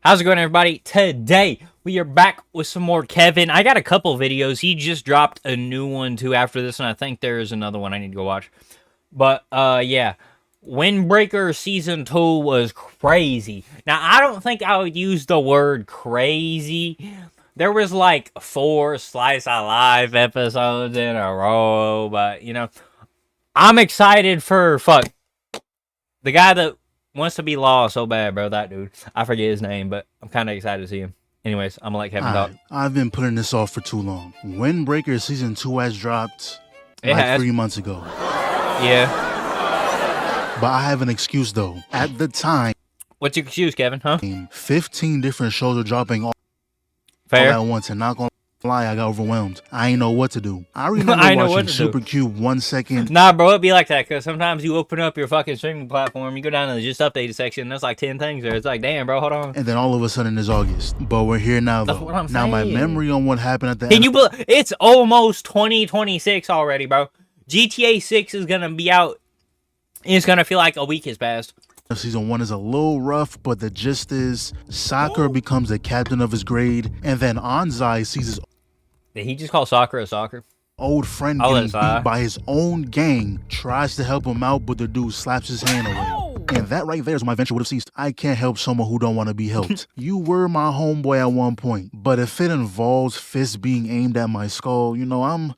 How's it going, everybody? Today, we are back with some more Kevin. I got a couple videos. He just dropped a new one, too, after this, and I think there is another one I need to go watch. But, yeah. Windbreaker Season 2 was crazy. Now, I don't think I would use the word crazy. There was, like, 4 Slice of Life episodes in a row, but, you know, I'm excited for, the guy that wants to be Law so bad, bro. That dude. I forget his name, but I'm kind of excited to see him. Anyways, I'm gonna let Kevin talk. I've been putting this off for too long. Windbreaker Season 2 has dropped like 3 months ago. Yeah. But I have an excuse, though. At the time... What's your excuse, Kevin, huh? 15 different shows are dropping all Fair. at once, and not gonna lie, I got overwhelmed. I ain't know what to do. I remember watching Super Cube 1 second. Nah, bro, it'd be like that, because sometimes you open up your fucking streaming platform, you go down to the just updated section, and there's like 10 things there. It's like, damn, bro, hold on. And then all of a sudden it's August. But we're here now, though. That's what I'm now, saying. my memory on what happened at the end. It's almost 2026 already, bro. GTA 6 is gonna be out. It's gonna feel like a week has passed. Season 1 is a little rough, but the gist is Sakura becomes the captain of his grade, and then Anzai sees his... Did he just call soccer a soccer? Old friend getting beat by his own gang, tries to help him out, but the dude slaps his hand away. And that right there is when my adventure would have ceased. I can't help someone who don't want to be helped. You were my homeboy at one point, but if it involves fists being aimed at my skull, you know, I'm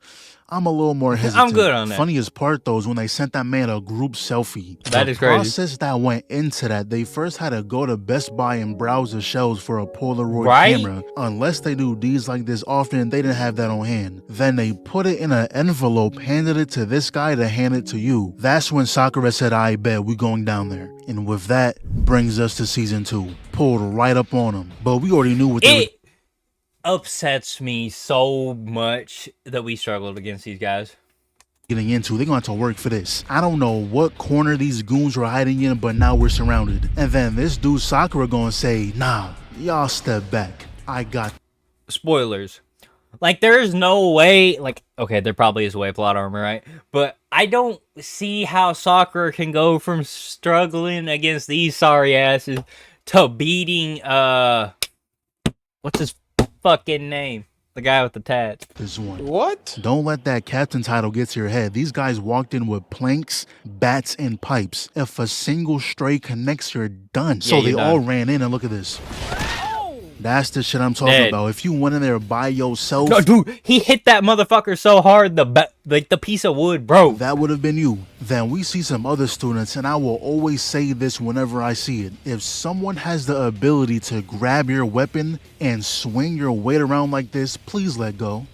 a little more hesitant. I'm good on that. Funniest part, though, is when they sent that man a group selfie. That is crazy. The process that went into that, they first had to go to Best Buy and browse the shelves for a Polaroid camera. Unless they do deeds like this often, they didn't have that on hand. Then they put it in an envelope, handed it to this guy to hand it to you. That's when Sakura said, I bet we going down there. And with that, brings us to Season 2. Pulled right up on him. But we already knew what they upsets me so much that we struggled against these guys. Getting into, they're going to have to work for this. I don't know what corner these goons were hiding in, but now we're surrounded. And then this dude Sakura gonna say, nah, y'all step back. I got... Spoilers. Like, there's no way, like, okay, there probably is a way, plot armor, right? But I don't see how Sakura can go from struggling against these sorry asses to beating, what's his fucking name? The guy with the tats. This one. What? Don't let that captain title get to your head. These guys walked in with planks, bats, and pipes. If a single stray connects, you're done. So they all ran in, and look at this. That's the shit I'm talking about. If you went in there by yourself... No, dude, he hit that motherfucker so hard, the piece of wood, bro. That would have been you. Then we see some other students, and I will always say this whenever I see it. If someone has the ability to grab your weapon and swing your weight around like this, please let go.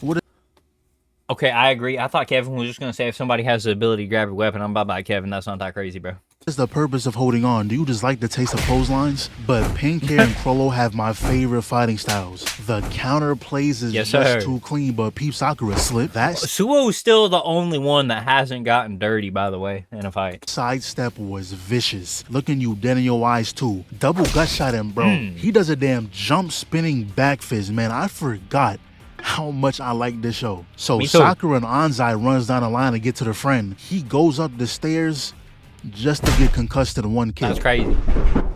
Okay, I agree. I thought Kevin was just going to say if somebody has the ability to grab your weapon, I'm bye-bye, Kevin. That's not that crazy, bro. What's the purpose of holding on? Do you just like the taste of clotheslines? But Pink Hair and Crollo have my favorite fighting styles. The counter plays is just too clean, but Peep Sakura slip. Suo's still the only one that hasn't gotten dirty, by the way, in a fight. Sidestep was vicious. Looking you dead in your eyes, too. Double gut shot him, bro. He does a damn jump spinning back fist, man. I forgot how much I like this show. So Sakura and Anzai runs down the line to get to the friend. He goes up the stairs just to get concussed in one kill. That's crazy.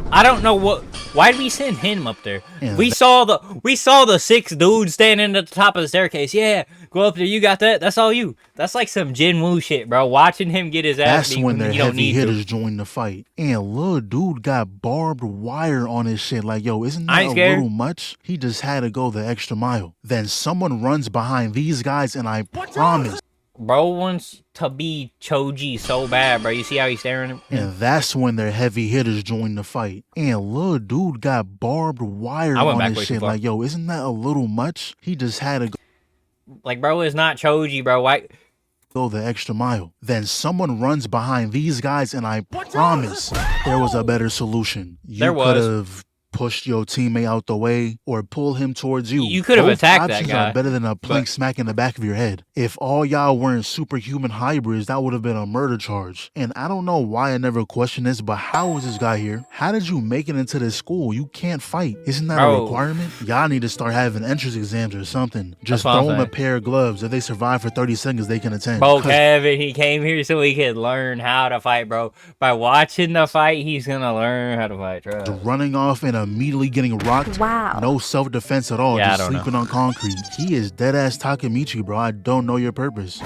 I don't know why did we send him up there? We saw the 6 dudes standing at the top of the staircase. Yeah, go up there. You got that? That's all you. That's like some Jin Woo shit, bro. Watching him get his ass beat. That's when their heavy hitters join the fight. And little dude got barbed wire on his shit. Like, yo, isn't that a little much? He just had to go the extra mile. Then someone runs behind these guys, and I promise. Bro wants to be Choji so bad, bro. You see how he's staring at him? And that's when their heavy hitters join the fight. And little dude got barbed wire on his shit. Like, yo, isn't that a little much? He just had to go. Like, bro, it's not Choji, bro. Why? Go the extra mile. Then someone runs behind these guys, and I promise there was a better solution. You could have pushed your teammate out the way or pull him towards you. You could have attacked that guy. Are better than a plank smack in the back of your head. If all y'all weren't superhuman hybrids, that would have been a murder charge. And I don't know why I never questioned this, but how is this guy here? How did you make it into this school? You can't fight. Isn't that a requirement? Y'all need to start having entrance exams or something. Just throw them a pair of gloves. If they survive for 30 seconds, they can attend. Bro, Kevin, he came here so he could learn how to fight, bro. By watching the fight, he's gonna learn how to fight, bro. Running off in immediately getting rocked. Wow. No self-defense at all, Yeah, just sleeping on concrete. He is dead-ass Takemichi, bro. I don't know your purpose.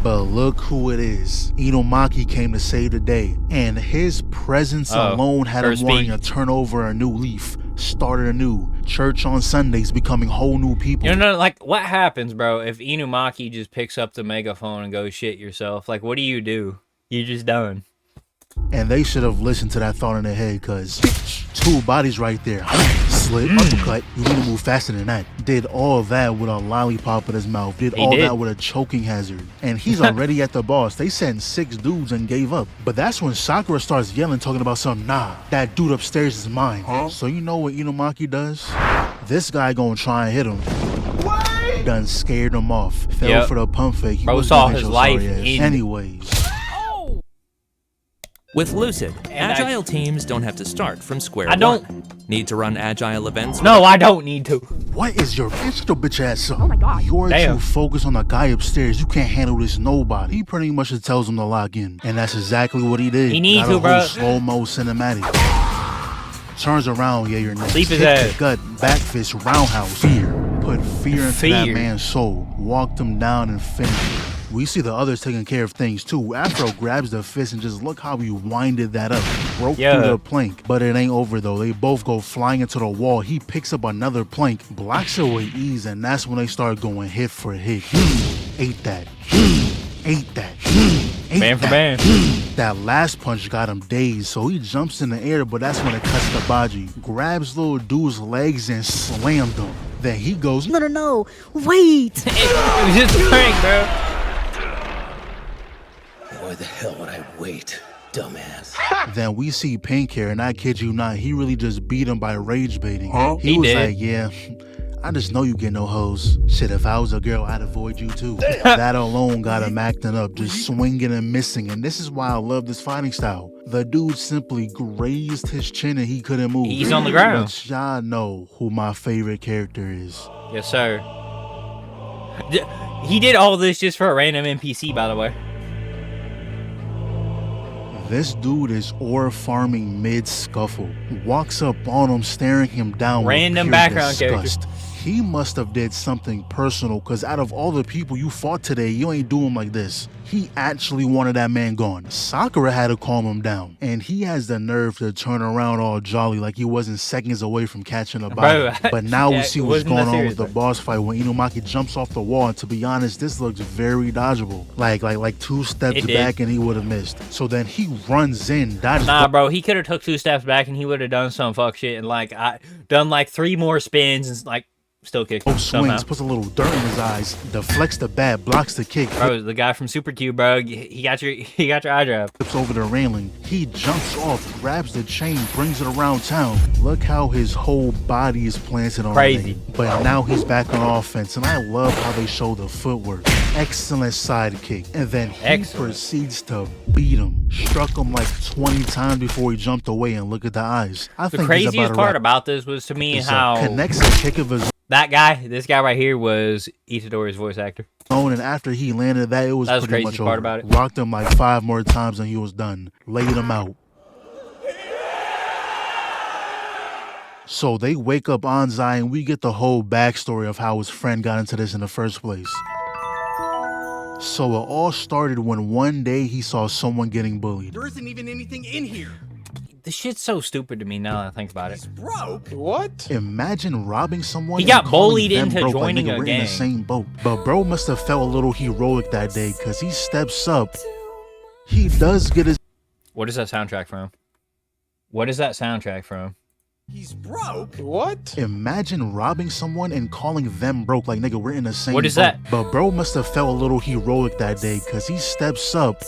But look who it is. Inumaki came to save the day, and his presence alone had him wanting to turn over a new leaf, started anew, church on Sundays, becoming whole new people. You know, like, what happens, bro, if Inumaki just picks up the megaphone and goes shit yourself? Like, what do? You're just done. And they should have listened to that thought in their head, cause 2 bodies right there. Slip, uppercut, you need to move faster than that. Did all that with a lollipop in his mouth. Did all that with a choking hazard. And he's already at the boss. They sent 6 dudes and gave up. But that's when Sakura starts yelling, talking about something. Nah, that dude upstairs is mine. So you know what Inumaki does? This guy gonna try and hit him. Done scared him off. Fell for the pump fake. He bro saw his life in. Anyways. With Lucid, agile teams don't have to start from square one. Don't need to run agile events. No, I don't need to. What is your bitch ass up? Oh my god. You're too focused on the guy upstairs. You can't handle this nobody. He pretty much just tells him to lock in. And that's exactly what he did. He needs to, bro. Slow-mo cinematic. Turns around, yeah, you're next. Leap his ass. The gut, back fist, roundhouse. Fear. Put fear into that man's soul. Walked him down and finished him. We see the others taking care of things too. Afro grabs the fist and just look how he winded that up. Broke through the plank. But it ain't over though. They both go flying into the wall. He picks up another plank, blocks it with ease, and that's when they start going hit for hit. Ate that. Ate that. Man for man. That last punch got him dazed, so he jumps in the air, but that's when it cuts the baji. Grabs little dude's legs and slammed him. Then he goes, No, wait. It was just a prank, bro. Why the hell would I wait, dumbass? Then we see Pink Hair, and I kid you not, he really just beat him by rage baiting. He was did. like, yeah, I just know you get no hoes. Shit, if I was a girl, I'd avoid you too. That alone got him acting up, just swinging and missing, and this is why I love this fighting style. The dude simply grazed his chin and he couldn't move. He's on the ground. But y'all know who my favorite character is. Yes, sir. He did all this just for a random NPC, by the way. This dude is ore farming mid-scuffle. Walks up on him, staring him down Random with background disgust. character. He must have did something personal, because out of all the people you fought today, you ain't do him like this. He actually wanted that man gone. Sakura had to calm him down, and he has the nerve to turn around all jolly like he wasn't seconds away from catching a body. But now we see what's going on with the boss fight when Inumaki jumps off the wall, and to be honest, this looks very dodgeable. Like 2 steps back and he would have missed. So then he runs in, dodges. Nah, bro, he could have took 2 steps back and he would have done some fuck shit and done 3 more spins and still kicked him swings, puts a little dirt in his eyes, deflects the bat, blocks the kick. Bro, the guy from Super Q, bro, he got your eye drop. Flips over the railing. He jumps off, grabs the chain, brings it around town. Look how his whole body is planted on Crazy. it. But now he's back on offense, and I love how they show the footwork. Excellent sidekick. And then he proceeds to beat him. Struck him like 20 times before he jumped away, and look at the eyes. I think the craziest part about this was to me how connects a kick of his this guy right here was Itadori's voice actor. And after he landed that, it was that was pretty the much craziest part over. about it. Rocked him like 5 more times and he was done. Laid him out. So they wake up Anzai and we get the whole backstory of how his friend got into this in the first place. So it all started when one day he saw someone getting bullied. There isn't even anything in here. This shit's so stupid to me now that I think about it. He's broke. What? Imagine robbing someone. He got and calling bullied them into broke, joining like a we're gang. in the same boat. But bro must have felt a little heroic that day because he steps up. He does get his. What is that soundtrack from? What is that soundtrack from? He's broke. What? Imagine robbing someone and calling them broke. Like, nigga, we're in the same What is boat. that? But bro must have felt a little heroic that day because he steps up.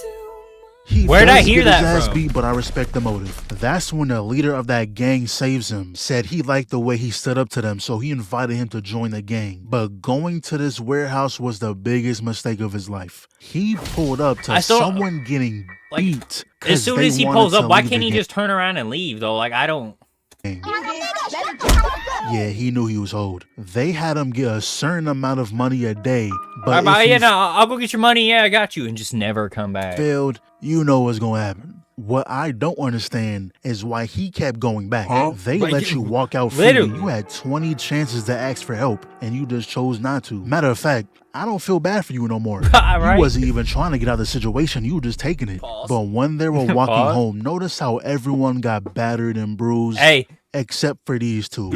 Where'd I hear that his ass from? beat, but I respect the motive. That's when the leader of that gang saves him. Said he liked the way he stood up to them, so he invited him to join the gang. But going to this warehouse was the biggest mistake of his life. He pulled up to someone getting beat. As soon as he pulls up, why can't he just turn around and leave, though? Like, I don't... Yeah, he knew he was old. They had him get a certain amount of money a day, but I'll go get your money. Yeah, I got you. And just never come back. failed, you know what's gonna happen. What I don't understand is why he kept going back. They Right, let you walk out freely. literally. You had 20 chances to ask for help, and you just chose not to. Matter of fact, I don't feel bad for you no more. Right? You wasn't even trying to get out of the situation. You were just taking it. But when they were walking Pause. home, notice how everyone got battered and bruised. Hey, Except for these two.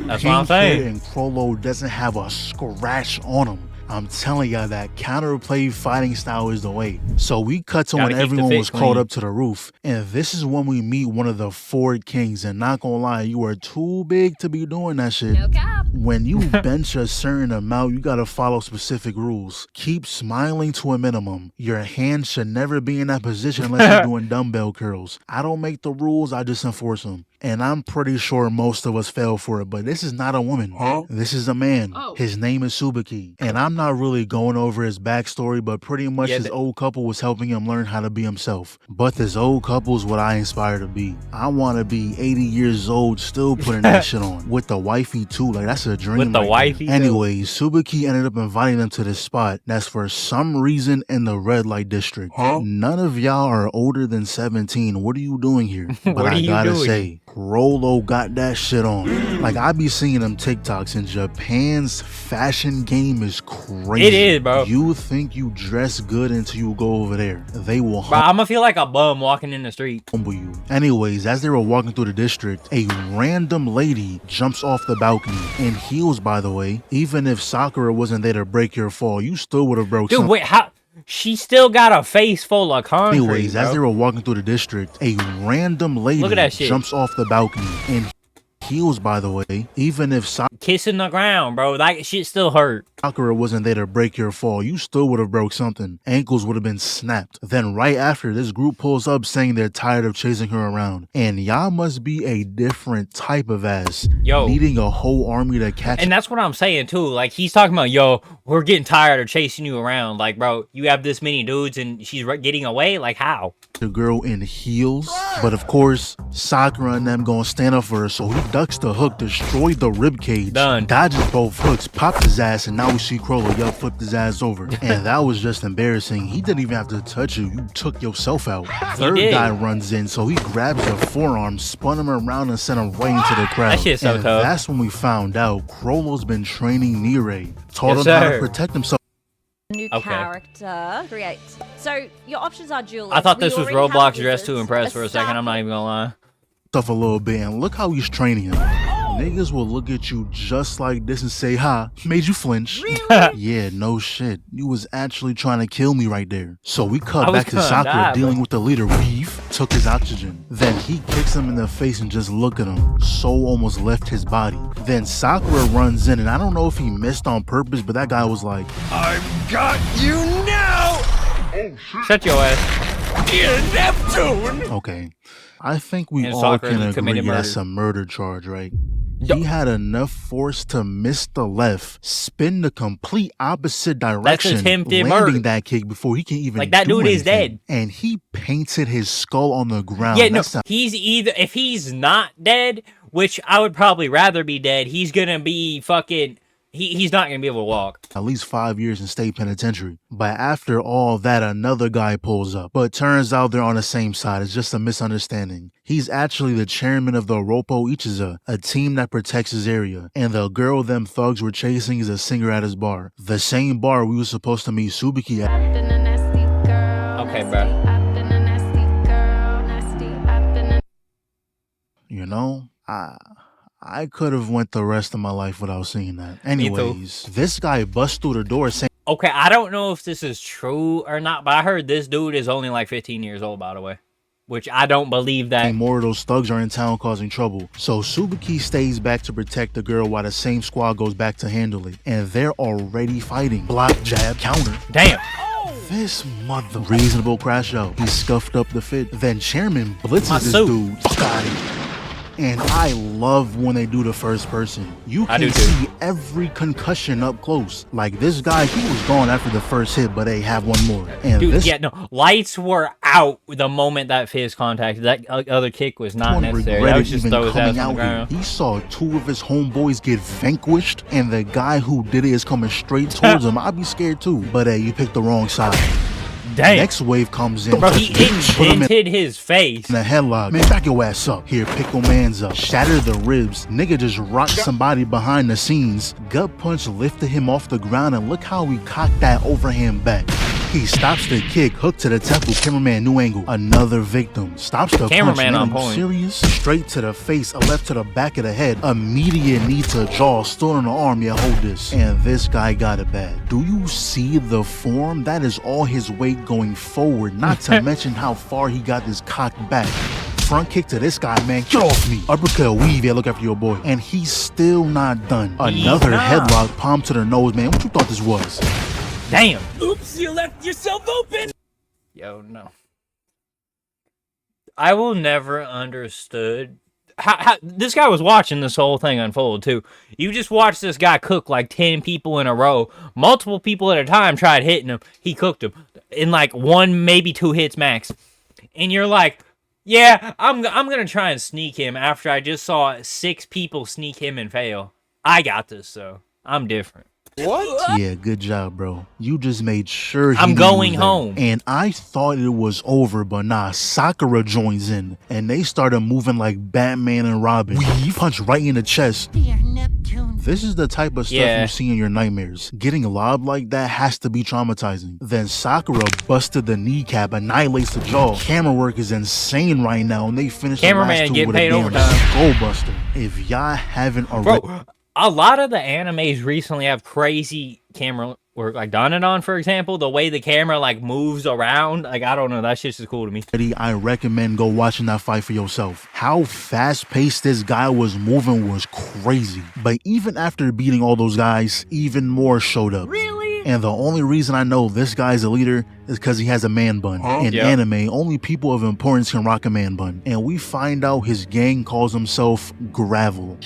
that's what I'm saying. And Crollo doesn't have a scratch on him. I'm telling y'all that counterplay fighting style is the way. So we cut to Gotta when keep the everyone fit was clean. called up to the roof. And this is when we meet one of the 4 kings. And not gonna lie, you are too big to be doing that shit. No cap. When you bench a certain amount, you gotta follow specific rules. Keep smiling to a minimum. Your hand should never be in that position unless you're doing dumbbell curls. I don't make the rules, I just enforce them. And I'm pretty sure most of us fell for it, but this is not a woman. This is a man. Oh. His name is Subuki. And I'm not really going over his backstory, but pretty much Yeah, his old couple was helping him learn how to be himself. But this old couple is what I aspire to be. I want to be 80 years old still putting that shit on. With the wifey too, like that's a dream. With the right wifey, there. too. Anyways, Subuki ended up inviting them to this spot that's for some reason in the red light district. None of y'all are older than 17. What are you doing here? But What are I you gotta doing? say, Rolo got that shit on. Like I be seeing them TikToks, and Japan's fashion game is crazy. It is, bro. You think you dress good until you go over there. They will Bro, I'm gonna feel like a bum walking in the street. humble you. Anyways, as they were walking through the district, a random lady jumps off the balcony in heels, by the way. Even if Sakura wasn't there to break your fall, you still would have broke Dude, something. wait, how? She still got a face full of concrete, Anyways, as bro. they were walking through the district, a random lady Look at that shit. jumps off the balcony in heels, by the way. Even if Kissing the ground, bro. That shit still hurt. Sakura wasn't there to break your fall, you still would have broke something. Ankles would have been snapped. Then right after, this group pulls up saying they're tired of chasing her around. And y'all must be a different type of ass. Yo. Needing a whole army to catch And that's what I'm saying too. Like he's talking about, yo, we're getting tired of chasing you around. Like, bro, you have this many dudes and she's getting away. Like, how? the girl in heels. But of course, Sakura and them gonna stand up for her, so he ducks the hook, destroyed the ribcage, Done. dodges both hooks, popped his ass, and now we see Crowley flipped his ass over. And that was just embarrassing. He didn't even have to touch you. You took yourself out. Third did. guy runs in, so he grabs the forearm, spun him around, and sent him right into the crowd. That shit's so and tough. that's when we found out Crollo's been training Nire, taught Yes, him how to sir. protect himself. New Okay. character, create. So your options are dual. I thought this was Roblox Dress to Impress for a second. I'm not even gonna lie. Stuff a little bit, and look how he's training him. Niggas will look at you just like this and say, "Ha, made you flinch." Yeah, no shit. You was actually trying to kill me right there. So we I cut was back to gonna Sakura die, dealing bro. with the leader. Beef took his oxygen. Then he kicks him in the face and just look at him. Soul almost left his body. Then Sakura runs in, and I don't know if he missed on purpose, but that guy was like, I've got you now! Shut your ass. Dear Neptune! okay. I think we And all Sakura can agree committed that's murder. a murder charge, right? Yo- He had enough force to miss the left, spin the complete opposite direction, attempted landing murder. that kick before he can even Like, that do dude is anything. dead. And he painted his skull on the ground. Yeah, no, That's not he's either, if he's not dead, which I would probably rather be dead, he's gonna be fucking, he's not gonna be able to walk. at least 5 years in state penitentiary. But after all that, another guy pulls up. But turns out they're on the same side. It's just a misunderstanding. He's actually the chairman of the Roppo Ichiza, a team that protects his area. And the girl them thugs were chasing is a singer at his bar. The same bar we were supposed to meet Subuki at. Okay, bro. You know, I could have went the rest of my life without seeing that. Anyways, this guy busts through the door saying Okay, I don't know if this is true or not, but I heard this dude is only like 15 years old, by the way. Which I don't believe that. more of those thugs are in town causing trouble. So Subuki stays back to protect the girl while the same squad goes back to handle it. And they're already fighting. Block, jab, counter. Damn. This mother reasonable crash out. He scuffed up the fit. Then Chairman blitzes My this suit. dude. Fuck out of here. And I love when they do the first person. You I can do too. see every concussion up close. Like this guy, he was gone after the first hit, but they have one more. And Dude, this yeah, no. Lights were out the moment that fist contacted. That other kick was not one necessary. That regretted was just even throw his ass coming on the out here. ground. He saw two of his homeboys get vanquished, and the guy who did it is coming straight towards him. I'd be scared too. But hey, you picked the wrong side. Damn. Next wave comes in. Bro, he indented his face. In a headlock. Man, back your ass up. Here, pick your mans up. Shatter the ribs. Nigga just rocked somebody behind the scenes. Gut punch lifted him off the ground, and look how he cocked that overhand back. He stops the kick, hook to the temple, cameraman, new angle. Another victim. Stops the Cameraman punch, on point. Serious? Straight to the face, a left to the back of the head. Immediate knee to jaw, still on the arm, yeah, hold this. And this guy got it bad. Do you see the form? That is all his weight going forward, not to mention how far he got this cocked back. Front kick to this guy, man. Get off me. Uppercut, weave, yeah, look after your boy. And he's still not done. Another headlock, palm to the nose, man. What you thought this was? Damn. Oops, you left yourself open. Yo, no. I will never understood how this guy was watching this whole thing unfold too. You just watched this guy cook like 10 people in a row. Multiple people at a time tried hitting him. He cooked him in like 1, maybe 2 hits max. And you're like, yeah, I'm gonna try and sneak him after I just saw 6 people sneak him and fail. I got this though. I'm different. What? Yeah, good job, bro. You just made sure I'm going home. And I thought it was over, but nah, Sakura joins in, and they started moving like Batman and Robin. We punch right in the chest. Dear Neptune. This is the type of stuff you see in your nightmares. Getting lobbed like that has to be traumatizing. Then Sakura busted the kneecap, annihilates the jaw. Camera work is insane right now, and they finished the last 2 with a damn skull buster. If y'all haven't already... Bro, a lot of the animes recently have crazy camera work, like Dandadan, for example. The way the camera like moves around, like I don't know, that shit's just cool to me. I recommend go watching that fight for yourself. How fast-paced this guy was moving was crazy. But even after beating all those guys, even more showed up. Really? And the only reason I know this guy's a leader is because he has a man bun. In anime, only people of importance can rock a man bun. And we find out his gang calls himself Gravel.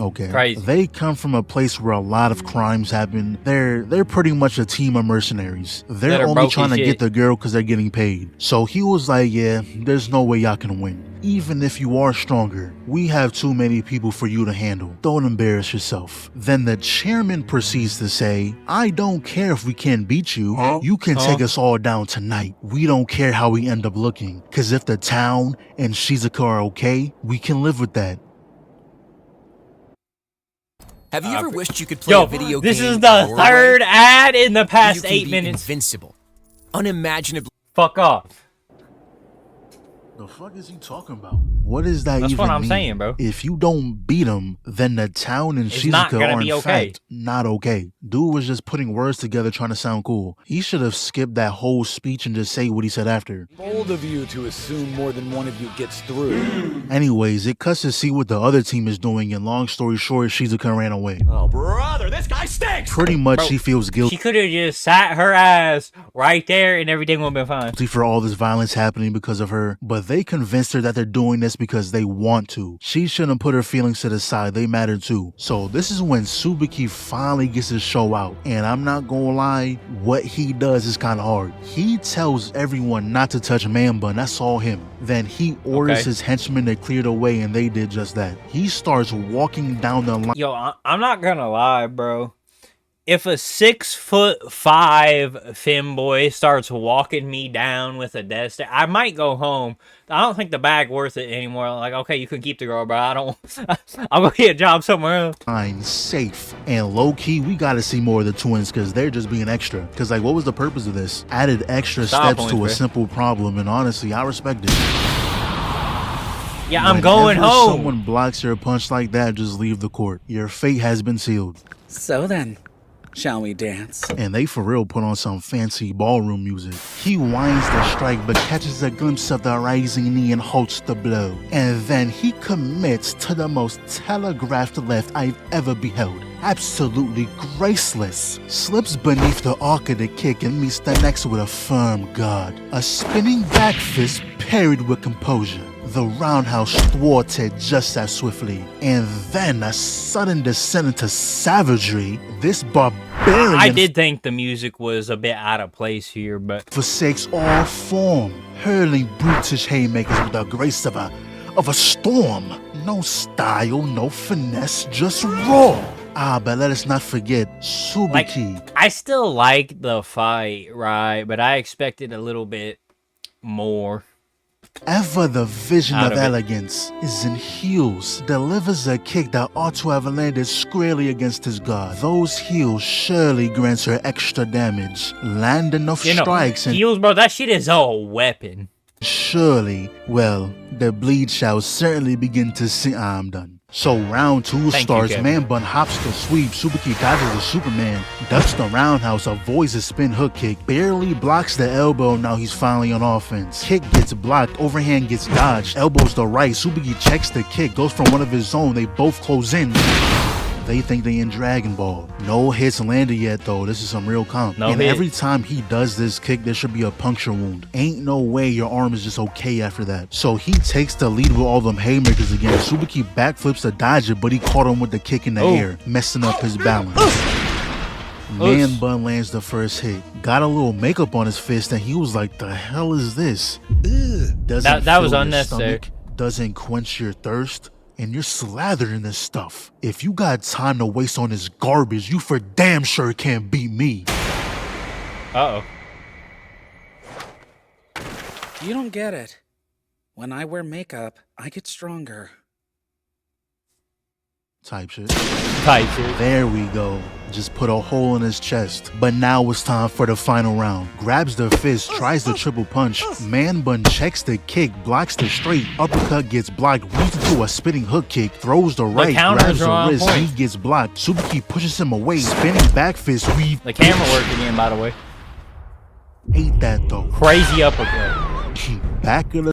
Okay. Crazy. They come from a place where a lot of crimes happen. They're pretty much a team of mercenaries. They're only trying to get the girl because they're getting paid. So he was like, yeah, there's no way y'all can win. Even if you are stronger, we have too many people for you to handle. Don't embarrass yourself. Then the chairman proceeds to say, I don't care if we can't beat you. You can take us all down tonight. We don't care how we end up looking. Because if the town and Shizuka are okay, we can live with that. Have you ever wished you could play a video game? This is the third ad in the past 8 minutes. Invincible. Unimaginably. Fuck off. The fuck is he talking about? What is that That's even what I'm mean? saying, bro. If you don't beat him, then the town and Shizuka are in fact not okay. Dude was just putting words together trying to sound cool. He should have skipped that whole speech and just say what he said after. Bold of you to assume more than one of you gets through. Anyways, it cuts to see what the other team is doing, and long story short, Shizuka ran away. Oh, brother, this guy stinks! Pretty much, she feels guilty. She could have just sat her ass right there and everything would have been fine. For all this violence happening because of her, but they convinced her that they're doing this because they want to. She shouldn't put her feelings to the side, they matter too. So this is when Tsubaki finally gets his show out, and I'm not gonna lie, what he does is kind of hard. He tells everyone not to touch Man Bun, that's all him. Then he orders his henchmen to clear the way, and they did just that. He starts walking down the line. Yo, I'm not gonna lie, bro. If a 6'5" femboy starts walking me down with a desk, I might go home. I don't think the bag worth it anymore. Like, okay, you can keep the girl, bro. I'll go get a job somewhere else. Fine, safe. And low-key, we gotta see more of the twins because they're just being extra. Because, like, what was the purpose of this? Added extra steps to a simple problem, and honestly, I respect it. Yeah, I'm going home. Someone blocks your punch like that, just leave the court. Your fate has been sealed. So then, shall we dance? And they for real put on some fancy ballroom music. He winds the strike but catches a glimpse of the rising knee and halts the blow. And then he commits to the most telegraphed left I've ever beheld. Absolutely graceless. Slips beneath the arc of the kick and meets the next with a firm guard. A spinning back fist parried with composure. The roundhouse thwarted just as swiftly, and then a sudden descent into savagery. This barbarian, I did think the music was a bit out of place here, but forsakes all form, hurling brutish haymakers with the grace of a storm. No style, no finesse, just raw. But let us not forget Subiki. Like, I still like the fight, right? But I expected a little bit more. Ever the vision Out of of it. elegance is in heels, delivers a kick that ought to have landed squarely against his guard. Those heels surely grants her extra damage. Land enough strikes and heels, bro, that shit is a weapon. surely, well, the bleed shall certainly begin to see. I'm done. So round 2 Thank you, starts. Kevin. Man bun hops the sweep. Subiki dodges the Superman, ducks the roundhouse, avoids a spin hook kick, barely blocks the elbow. Now he's finally on offense. Kick gets blocked, overhand gets dodged, elbows the right. Subiki checks the kick, goes for one of his own. They both close in. They think they in Dragon Ball. No hits landed yet though. This is some real comp. No and hit. every time he does this kick, there should be a puncture wound. Ain't no way your arm is just okay after that. So he takes the lead with all them haymakers again. Subiki backflips to dodge it, but he caught him with the kick in the air, messing up his balance. Man bun lands the first hit. Got a little makeup on his fist and he was like, the hell is this? Doesn't That was fill your unnecessary. stomach, doesn't quench your thirst. And you're slathered in this stuff. If you got time to waste on this garbage, you for damn sure can't beat me. Uh-oh. You don't get it. When I wear makeup, I get stronger. Type shit. Type shit. There we go. Just put a hole in his chest. But now it's time for the final round. Grabs the fist, tries the triple punch. Man bun checks the kick, blocks the straight. Uppercut gets blocked, weaves into a spinning hook kick, throws the right, counters grabs are the on wrist, point. he gets blocked. Subiki pushes him away, spinning back fist, weave. The camera work again, by the way. Ate that though. Crazy uppercut. Keep back of the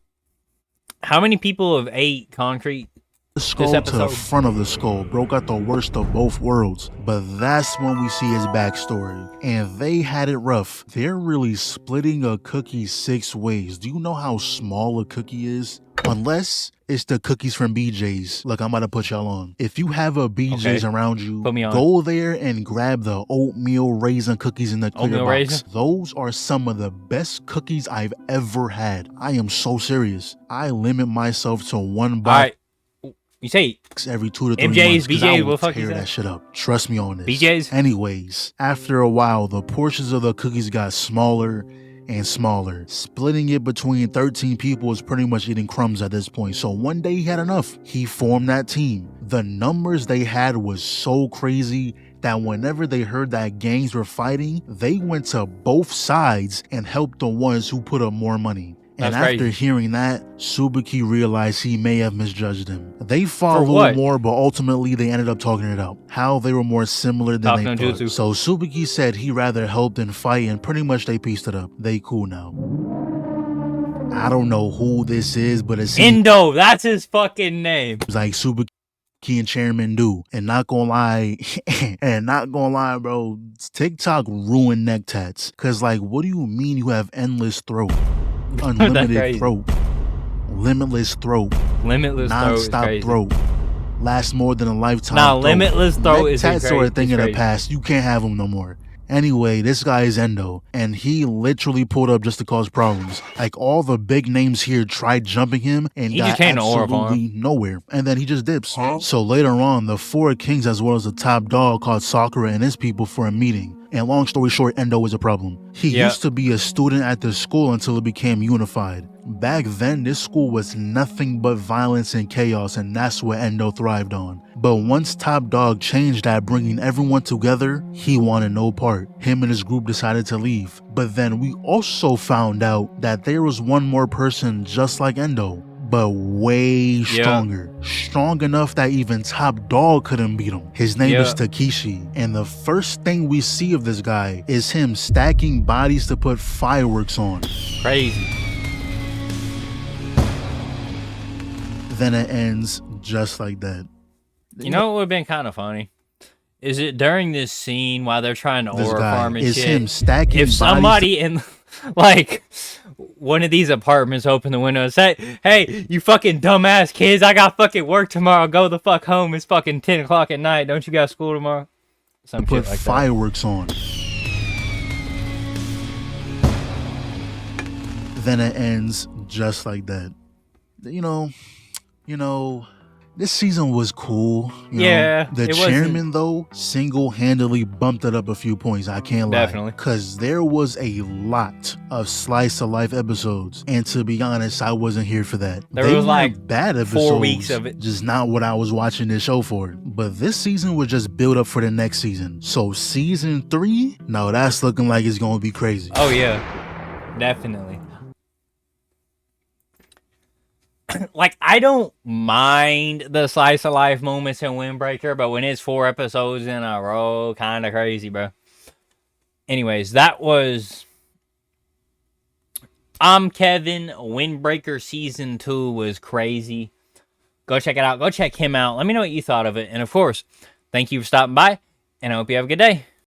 How many people have ate concrete? skull to the episode? front of the skull, broke out the worst of both worlds. But that's when we see his backstory. And they had it rough. They're really splitting a cookie 6 ways. Do you know how small a cookie is? Unless it's the cookies from BJ's. Look, I'm about to put y'all on. If you have a BJ's Okay. around you, Put me on. go there and grab the oatmeal raisin cookies in the clear Oatmeal box. raisin? Those are some of the best cookies I've ever had. I am so serious. I limit myself to one box. All right. You say Every 2 to 3 MJ's, months, 'cause I BJ's, will what the fuck you tear said? that shit up. Trust me on this. BJ's? Anyways, after a while, the portions of the cookies got smaller and smaller. Splitting it between 13 people is pretty much eating crumbs at this point. So one day he had enough. He formed that team. The numbers they had was so crazy that whenever they heard that gangs were fighting, they went to both sides and helped the ones who put up more money. And That's after crazy. hearing that, Subiki realized he may have misjudged him. They fought For a little what? more, but ultimately they ended up talking it out. How they were more similar than Talk they no thought. jutsu. So Subiki said he rather help than fight, and pretty much they pieced it up. They cool now. I don't know who this is, but it seems Endo. That's his fucking name. like Subiki and Chairman do. And not gonna lie, bro, TikTok ruined neck tats. Cause like, what do you mean you have endless throat? Unlimited crazy. throat. Limitless throat. Limitless throat is Non-stop crazy. throat. Last more than a lifetime. Nah, throat. limitless throat Neck is tats are a crazy. thing It's of the crazy. past. You can't have them no more. Anyway, this guy is Endo, and he literally pulled up just to cause problems. Like, all the big names here tried jumping him, and He got just came to Aura Farm. absolutely nowhere. And then he just dips. So later on, the 4 kings as well as the top dog called Sakura and his people for a meeting. And long story short, Endo was a problem. He Yeah. used to be a student at the school until it became unified. Back then, this school was nothing but violence and chaos, and that's what Endo thrived on. But once Top Dog changed that, bringing everyone together, he wanted no part. Him and his group decided to leave. But then we also found out that there was one more person just like Endo, but way stronger. Strong enough that even Top Dog couldn't beat him. His name is Takeshi. And the first thing we see of this guy is him stacking bodies to put fireworks on. Crazy. Then it ends just like that. You know what would have been kind of funny? Is it during this scene while they're trying to This Aura guy Farm and is shit? him stacking If bodies somebody in like one of these apartments open the window and say, "Hey, you fucking dumbass kids, I got fucking work tomorrow. Go the fuck home. It's fucking 10 o'clock at night. Don't you got school tomorrow?" Some put shit like fireworks on. Then it ends just like that. You know, This season was cool. You Yeah, know, the it wasn't- chairman, though, single-handedly bumped it up a few points. I can't lie. Definitely. Because there was a lot of slice-of-life episodes. And to be honest, I wasn't here for that. There They was, like, weren't bad episodes, 4 weeks of it. just not what I was watching this show for. But this season was just build up for the next season. So season 3, no, that's looking like it's going to be crazy. Oh, yeah. Definitely. Like, I don't mind the slice of life moments in Windbreaker, but when it's 4 episodes in a row, kind of crazy, bro. Anyways, that was Imkevinn. Windbreaker Season 2 was crazy. Go check it out. Go check him out. Let me know what you thought of it. And, of course, thank you for stopping by, and I hope you have a good day.